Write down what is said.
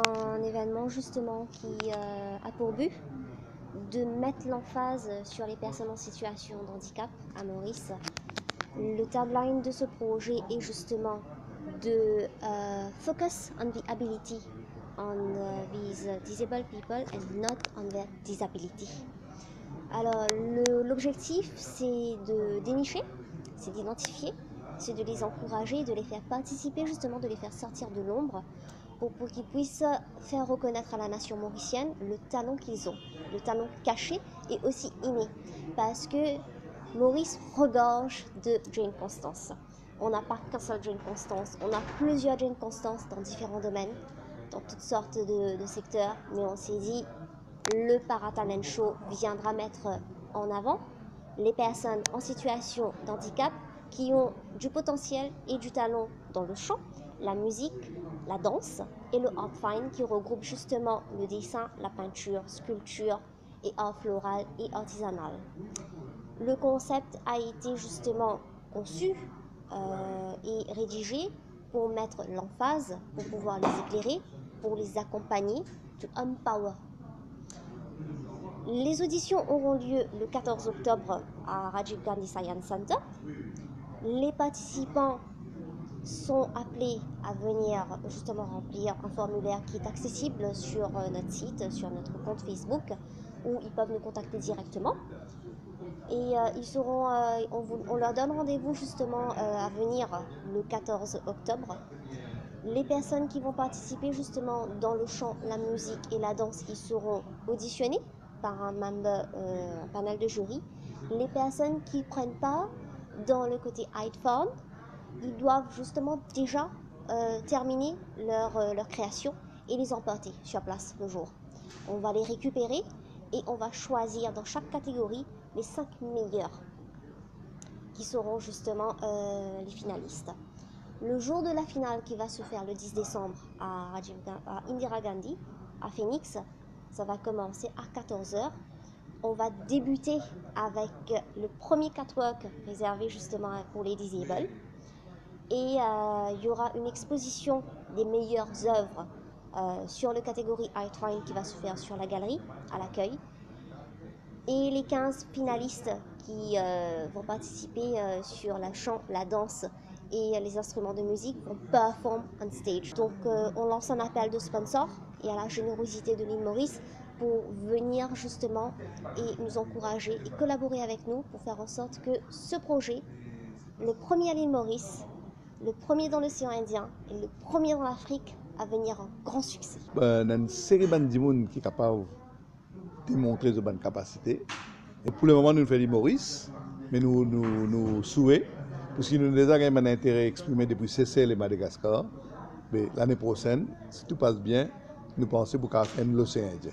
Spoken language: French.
un événement justement qui a pour but de mettre l'emphase sur les personnes en situation de handicap à Maurice. Le tagline de ce projet est justement de focus on the ability on these disabled people and not on their disability. Alors l'objectif c'est de dénicher, c'est d'identifier, c'est de les encourager, de les faire participer justement, de les faire sortir de l'ombre pour qu'ils puissent faire reconnaître à la nation mauricienne le talent qu'ils ont, le talent caché et aussi inné. Parce que Maurice regorge de Jane Constance. On n'a pas qu'un seul Jane Constance, on a plusieurs Jane Constance dans différents domaines, dans toutes sortes de secteurs, mais on s'est dit le Paratalent Show viendra mettre en avant les personnes en situation d'handicap qui ont du potentiel et du talent dans le chant, la musique, la danse et le art fine qui regroupe justement le dessin, la peinture, sculpture et art floral et artisanal. Le concept a été justement conçu et rédigé pour mettre l'emphase, pour pouvoir les éclairer, pour les accompagner, to empower. Les auditions auront lieu le 14 octobre à Rajiv Gandhi Science Center. Les participants sont appelés à venir justement remplir un formulaire qui est accessible sur notre site, sur notre compte Facebook, où ils peuvent nous contacter directement. Et on leur donne rendez-vous justement à venir le 14 octobre. Les personnes qui vont participer justement dans le chant, la musique et la danse, ils seront auditionnés par un panel de jury. Les personnes qui prennent part dans le côté iPhone, ils doivent justement déjà terminer leur création et les emporter sur place le jour. On va les récupérer et on va choisir dans chaque catégorie les 5 meilleurs qui seront justement les finalistes. Le jour de la finale qui va se faire le 10 décembre à Indira Gandhi, à Phoenix, ça va commencer à 14h. On va débuter avec le premier catwalk réservé justement pour les disabled. Et il y aura une exposition des meilleures œuvres sur la catégorie Art Fine qui va se faire sur la galerie, à l'accueil. Et les 15 finalistes qui vont participer sur la chant, la danse et les instruments de musique vont perform on stage. Donc on lance un appel de sponsors et à la générosité de l'île Maurice pour venir justement et nous encourager et collaborer avec nous pour faire en sorte que ce projet, le premier à l'île Maurice, le premier dans l'océan Indien et le premier dans l'Afrique, à venir un grand succès. Il y a une série de gens qui sont capables de démontrer de bonnes capacités. Et pour le moment, nous faisons l'île Maurice, mais nous souhaitons, parce que nous avons déjà un intérêt exprimé depuis Seychelles et Madagascar. Mais l'année prochaine, si tout passe bien, nous pensons pour faire l'océan Indien.